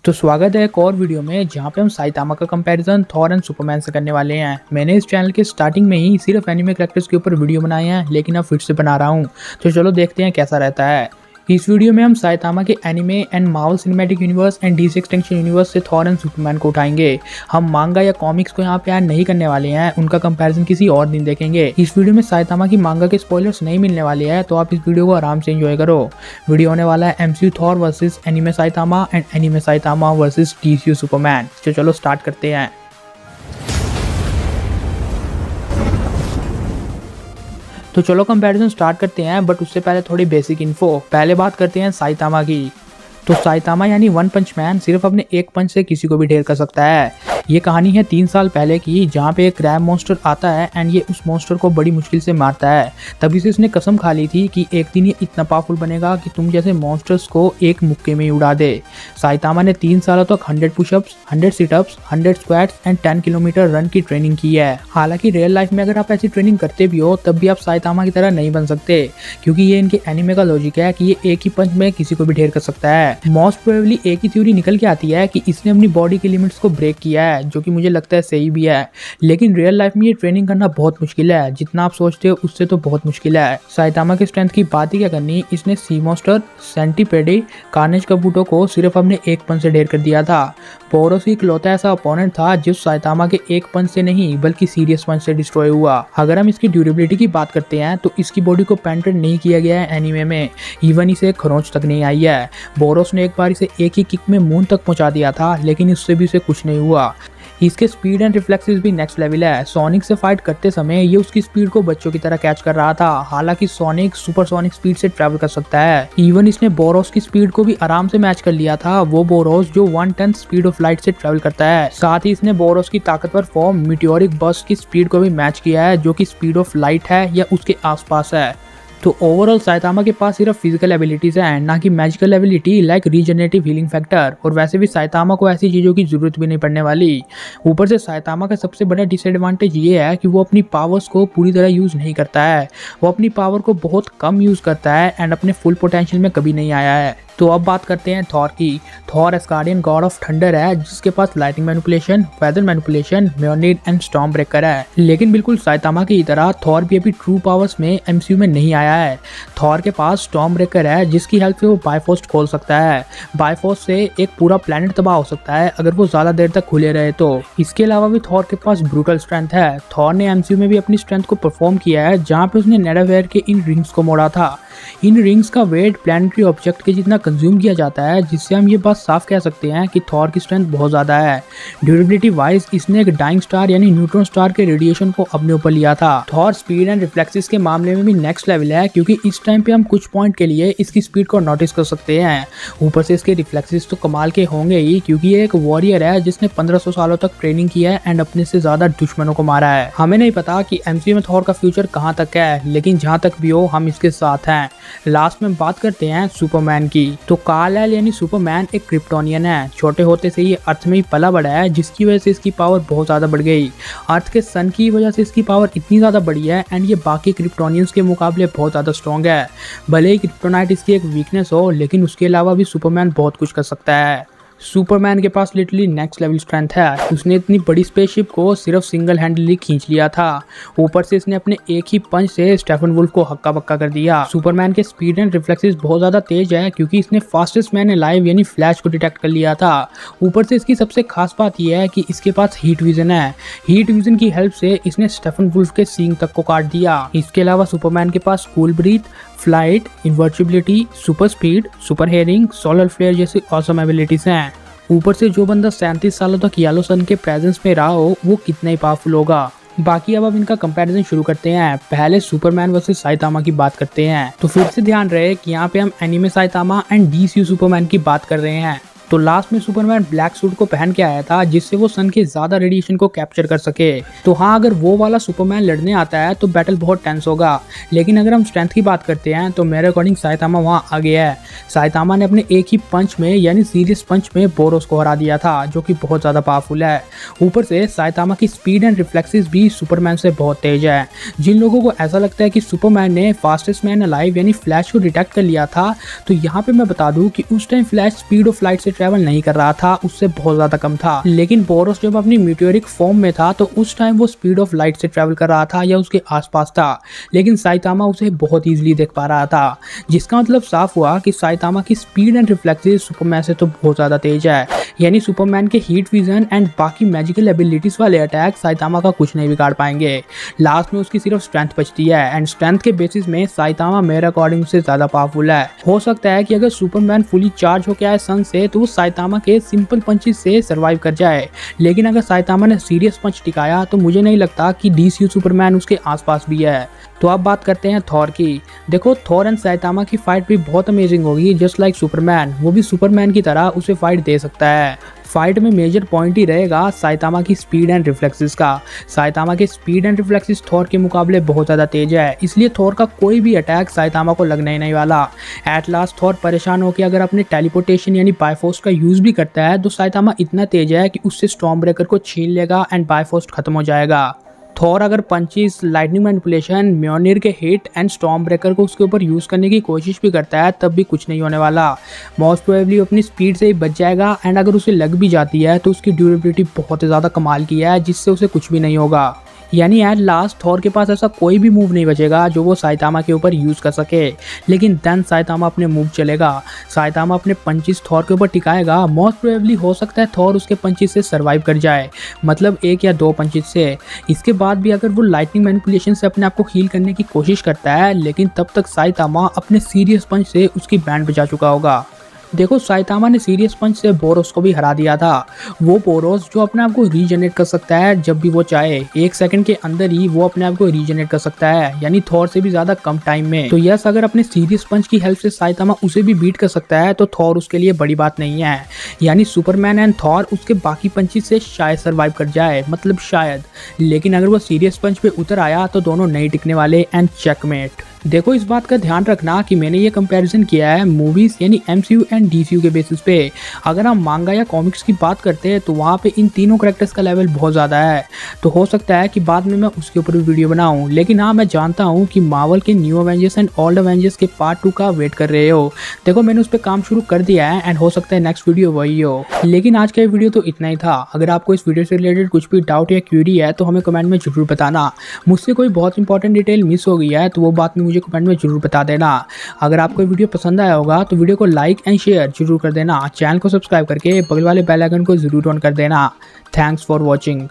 तो स्वागत है एक और वीडियो में जहाँ पे हम साइतामा का कंपैरिजन थॉर एंड सुपरमैन से करने वाले हैं। मैंने इस चैनल के स्टार्टिंग में ही सिर्फ एनिमे कैरेक्टर्स के ऊपर वीडियो बनाए हैं, लेकिन अब फिर से बना रहा हूँ। तो चलो देखते हैं कैसा रहता है। इस वीडियो में हम साइतामा के anime and Marvel cinematic universe and DC extension universe से थॉर एंड सुपरमैन को उठाएंगे। हम मांगा या कॉमिक्स को यहाँ पे ऐड नहीं करने वाले हैं, उनका कंपैरिजन किसी और दिन देखेंगे। इस वीडियो में साइतामा की मांगा के स्पॉयलर्स नहीं मिलने वाले हैं, तो आप इस वीडियो को आराम से एंजॉय करो। वीडियो होने वाला है MCU Thor versus anime Saitama and anime Saitama versus DCU Superman. तो चलो स्टार्ट करते हैं। तो चलो कंपैरिजन स्टार्ट करते हैं, बट उससे पहले थोड़ी बेसिक इन्फो। पहले बात करते हैं साइतामा की। तो साइतामा यानी वन पंच मैन सिर्फ अपने एक पंच से किसी को भी ढेर कर सकता है। ये कहानी है 3 साल पहले की, जहाँ पे एक क्रैब मॉन्स्टर आता है एंड ये उस मॉन्स्टर को बड़ी मुश्किल से मारता है। तभी से इसने कसम खा ली थी कि एक दिन ये इतना पावरफुल बनेगा कि तुम जैसे मॉन्स्टर्स को एक मुक्के में ही उड़ा दे। साइतामा ने 3 सालों तक 100 pushups, 100 sit-ups, 100 squats and 10 kilometre run की ट्रेनिंग की है। हालांकि रियल लाइफ में अगर आप ऐसी ट्रेनिंग करते भी हो तब भी आप साइतामा की तरह नहीं बन सकते, क्योंकि ये इनके एनिमे का लॉजिक है कि ये एक ही पंच में किसी को भी ढेर कर सकता है। मोस्ट प्रोबेबली एक ही थ्योरी निकल के आती है कि इसने अपनी बॉडी के लिमिट्स को ब्रेक किया है, जो कि मुझे लगता है सही भी है। लेकिन रियल लाइफ में ये ट्रेनिंग करना बहुत मुश्किल है, जितना आप सोचते हो उससे तो बहुत मुश्किल है। साइतामा के स्ट्रेंथ की बात ही क्या करनी, इसने सी मॉन्स्टर, सेंटीपेडी, कार्नेज काबूटो को सिर्फ अपने एक पंच से ढेर कर दिया था। बोरोस ही इकलौता ऐसा अपोनेंट था जो साइतामा के एक पंच से नहीं बल्कि सीरियस पंच से डिस्ट्रॉय हुआ। अगर हम इसकी ड्यूरेबिलिटी की बात करते हैं तो इसकी बॉडी को पेंटेड नहीं किया गया है एनीमे में, इवन इसे खरोंच तक नहीं आई है। बोरोस ने एक बार इसे एक ही किक में मून तक पहुंचा दिया था, लेकिन इससे भी उसे कुछ नहीं हुआ। इसके स्पीड एंड रिफ्लेक्सेस भी नेक्स्ट लेवल है। सोनिक से फाइट करते समय ये उसकी स्पीड को बच्चों की तरह कैच कर रहा था। हालांकि सोनिक सुपरसोनिक स्पीड से ट्रैवल कर सकता है। इवन इसने बोरोस की स्पीड को भी आराम से मैच कर लिया था, वो बोरोस जो 1/10 स्पीड ऑफ लाइट से ट्रैवल करता है। साथ ही इसने बोरोस की ताकतवर फॉर्म मीटियोरिक बर्स्ट की स्पीड को भी मैच किया है, जो कि स्पीड ऑफ लाइट है या उसके आसपास है। तो ओवरऑल साइतामा के पास सिर्फ फिजिकल एबिलिटीज हैं, ना कि magical ability like regenerative healing factor. और वैसे भी साइतामा को ऐसी चीज़ों की जरूरत भी नहीं पड़ने वाली। ऊपर से साइतामा का सबसे बड़ा डिसएडवांटेज ये है कि वो अपनी पावर्स को पूरी तरह यूज़ नहीं करता है। वो अपनी पावर को बहुत कम यूज़ करता है एंड अपने फुल पोटेंशियल में कभी नहीं आया है। तो अब बात करते हैं थॉर की। Thor Asgardian god of thunder है, जिसके पास लाइटिंग मैनिपुलेशन, वेदर मैनिपुलेशन, म्योनिड एंड स्टॉर्म ब्रेकर है। लेकिन बिल्कुल साइतामा की तरह थॉर भी अभी ट्रू पावर्स में एमसीयू में नहीं आया है। थॉर के पास स्टॉर्म ब्रेकर है, जिसकी हेल्प से वो बायफोर्स खोल सकता है। बायफोर्स से एक पूरा प्लेनेट तबाह हो सकता है अगर वो ज्यादा देर तक खुले रहे तो। इसके अलावा भी थॉर के पास ब्रूटल स्ट्रेंथ है। थॉर ने एमसीयू में भी अपनी स्ट्रेंथ को परफॉर्म किया है, जहाँ पे उसने नेडावेयर के इन रिंग्स को मोड़ा था। इन रिंग्स का वेट प्लैनेटरी ऑब्जेक्ट के जितना कंज्यूम किया जाता है, जिससे हम ये बात साफ कह सकते हैं कि थॉर की स्ट्रेंथ बहुत ज़्यादा है। ड्यूरेबिलिटी वाइज इसने एक डाइंग स्टार यानी न्यूट्रॉन स्टार के रेडिएशन को अपने ऊपर लिया था। थॉर स्पीड एंड रिफ्लेक्सेस के मामले में भी नेक्स्ट लेवल है, क्योंकि इस टाइम पे हम कुछ पॉइंट के लिए इसकी स्पीड को नोटिस कर सकते हैं। ऊपर से इसके रिफ्लेक्सेस तो कमाल के होंगे ही, क्योंकि ये एक वॉरियर है जिसने 1500 सालों तक ट्रेनिंग किया है एंड अपने से ज्यादा दुश्मनों को मारा है। हमें नहीं पता कि एमसीयू में थॉर का फ्यूचर कहाँ तक है, लेकिन जहाँ तक भी हो हम इसके साथ हैं। लास्ट में बात करते हैं सुपरमैन की। तो कार्ल यानी सुपरमैन एक क्रिप्टोनियन है। छोटे होते से ये अर्थ में ही पला बड़ा है, जिसकी वजह से इसकी पावर बहुत ज्यादा बढ़ गई। अर्थ के सन की वजह से इसकी पावर इतनी ज्यादा बढ़ी है एंड ये बाकी क्रिप्टोनियंस के मुकाबले बहुत ज्यादा स्ट्रॉन्ग है। भले ही क्रिप्टोनाइट इसकी एक वीकनेस हो, लेकिन उसके अलावा भी सुपरमैन बहुत कुछ कर सकता है। सुपरमैन के पास लिटरली नेक्स्ट लेवल स्ट्रेंथ है। उसने इतनी बड़ी स्पेसशिप को सिर्फ सिंगल हैंडली खींच लिया था। ऊपर से इसने अपने एक ही पंच से स्टेफन वुल्फ को हक्का बक्का कर दिया। सुपरमैन के स्पीड एंड रिफ्लेक्सेस बहुत ज्यादा तेज है, क्योंकि इसने फास्टेस्ट मैन अलाइव यानी फ्लैश को डिटेक्ट कर लिया था। ऊपर से इसकी सबसे खास बात यह है कि इसके पास हीट विजन है। हीट विजन की हेल्प से इसने स्टेफन वुल्फ के सींग तक को काट दिया। इसके अलावा सुपरमैन के पास cool breath, flight, invertibility, super speed, super hearing, solar flare जैसी ऑसम एबिलिटीज हैं। ऊपर से जो बंदा 37 सालों तक येलो सन के प्रेजेंस में रहा हो, वो कितना ही पावरफुल होगा। बाकी अब इनका कंपैरिजन शुरू करते हैं। पहले सुपरमैन वर्सेस साइतामा की बात करते हैं। तो फिर से ध्यान रहे कि यहाँ पे हम anime Saitama and DCU Superman की बात कर रहे हैं। तो लास्ट में सुपरमैन ब्लैक सूट को पहन के आया था, जिससे वो सन के ज्यादा रेडिएशन को कैप्चर कर सके। तो हाँ, अगर वो वाला सुपरमैन लड़ने आता है तो बैटल बहुत टेंस होगा। लेकिन अगर हम स्ट्रेंथ की बात करते हैं तो मेरे अकॉर्डिंग साइतामा वहाँ आगे है। साइतामा ने अपने एक ही पंच में यानी सीरियस पंच में बोरोस को हरा दिया था, जो कि बहुत ज्यादा पावरफुल है। ऊपर से साइतामा की स्पीड एंड रिफ्लेक्सेस भी सुपरमैन से बहुत तेज है। जिन लोगों को ऐसा लगता है कि सुपरमैन ने फास्टेस्ट मैन अलाइव यानी फ्लैश को डिटेक्ट कर लिया था, तो यहाँ पे मैं बता दूं कि उस time flash speed of light से ट्रेवल नहीं कर रहा था उससे बहुत ज्यादा कम था। लेकिन बोरोस जब अपनी मीटियोरिक फॉर्म में था तो उस टाइम वो स्पीड ऑफ लाइट से ट्रेवल कर रहा था या उसके आसपास था, लेकिन साइतामा उसे बहुत इजीली देख पा रहा था, जिसका मतलब साफ हुआ कि साइतामा की स्पीड एंड रिफ्लेक्सेस सुपरमैन से तो बहुत ज्यादा तेज है। यानी सुपरमैन के हीट विजन एंड बाकी मैजिकल एबिलिटीज वाले अटैक साइतामा का कुछ नहीं बिगाड़ पाएंगे। लास्ट में उसकी सिर्फ स्ट्रेंथ बचती है एंड स्ट्रेंथ के बेसिस में साइतामा मेरे अकॉर्डिंग से ज्यादा पावरफुल है। हो सकता है कि अगर सुपरमैन फुली चार्ज होकर आए सन से तो वो साइतामा के सिंपल पंचेस से सर्वाइव कर जाए, लेकिन अगर साइतामा ने सीरियस पंच टिकाया तो मुझे नहीं लगता कि डीसीयू सुपरमैन उसके आसपास भी है। तो अब बात करते हैं थॉर की। देखो थॉर एंड साइतामा की फाइट भी बहुत अमेजिंग होगी, जस्ट लाइक सुपरमैन, वो भी सुपरमैन की तरह उसे फाइट दे सकता है। फाइट में मेजर पॉइंट ही रहेगा साइतामा की स्पीड एंड रिफ्लेक्सेस का। साइतामा के स्पीड एंड रिफ्लेक्सेस थॉर के मुकाबले बहुत ज़्यादा तेज है, इसलिए थॉर का कोई भी अटैक साइतामा को लगने ही नहीं वाला। एट लास्ट थॉर परेशान होकर अगर अपने टेलीपोर्टेशन यानी बायफोर्स का यूज़ भी करता है तो साइतामा इतना तेज है कि उससे स्टॉर्म ब्रेकर को छीन लेगा एंड बायफोर्स खत्म हो जाएगा। थॉर अगर पंचेस, लाइटनिंग मैनिपुलेशन, म्योनिर के हिट एंड स्टॉर्म ब्रेकर को उसके ऊपर यूज़ करने की कोशिश भी करता है तब भी कुछ नहीं होने वाला। मोस्ट प्रोबेबली अपनी स्पीड से ही बच जाएगा एंड अगर उसे लग भी जाती है तो उसकी ड्यूरेबिलिटी बहुत ज़्यादा कमाल की है, जिससे उसे कुछ भी नहीं होगा। यानी एट लास्ट थॉर के पास ऐसा कोई भी मूव नहीं बचेगा जो वो साइतामा के ऊपर यूज़ कर सके। लेकिन देन साइतामा अपने मूव चलेगा, साइतामा अपने पंचेस थॉर के ऊपर टिकाएगा। मोस्ट प्रोबेबली हो सकता है थॉर उसके पंचेस से सर्वाइव कर जाए, मतलब 1 या 2 पंचेस से। इसके बाद भी अगर वो लाइटनिंग मैनिपुलेशन से अपने आप को हील करने की कोशिश करता है, लेकिन तब तक साइतामा अपने सीरियस पंच से उसकी बैंड बचा चुका होगा। देखो साइतामा ने सीरियस पंच से बोरोस को भी हरा दिया था। वो बोरोस जो अपने आप को रीजनरेट कर सकता है जब भी वो चाहे, 1 सेकंड के अंदर ही वो अपने आप को रीजनरेट कर सकता है, यानी थॉर से भी ज्यादा कम टाइम में। तो यस, अगर अपने सीरियस पंच की हेल्प से साइतामा उसे भी बीट कर सकता है तो थॉर उसके लिए बड़ी बात नहीं है। यानी सुपरमैन एंड थॉर उसके बाकी पंचेस से शायद सर्वाइव कर जाए, मतलब शायद, लेकिन अगर वो सीरियस पंच पे उतर आया तो दोनों नहीं टिकने वाले एंड चेकमेट। देखो इस बात का ध्यान रखना कि मैंने ये कंपैरिजन किया है मूवीज यानी एमसीयू एंड डीसीयू के बेसिस पे। अगर हम मांगा या कॉमिक्स की बात करते हैं तो वहाँ पे इन तीनों कैरेक्टर्स का लेवल बहुत ज़्यादा है, तो हो सकता है कि बाद में मैं उसके ऊपर भी वीडियो बनाऊँ। लेकिन हाँ, मैं जानता हूँ कि मार्वल के new Avengers end old Avengers के पार्ट 2 का वेट कर रहे हो। देखो मैंने उस पर काम शुरू कर दिया है एंड हो सकता है नेक्स्ट वीडियो वही हो। लेकिन आज का वीडियो तो इतना ही था। अगर आपको इस वीडियो से रिलेटेड कुछ भी डाउट या क्यूरी है तो हमें कमेंट में जरूर बताना। मुझसे कोई बहुत इंपॉर्टेंट डिटेल मिस हो गई है तो वो बात में मुझे कमेंट में जरूर बता देना। अगर आपको वीडियो पसंद आया होगा तो वीडियो को लाइक एंड शेयर जरूर कर देना। चैनल को सब्सक्राइब करके बगल वाले बेल आइकन को जरूर ऑन कर देना। Thanks for watching.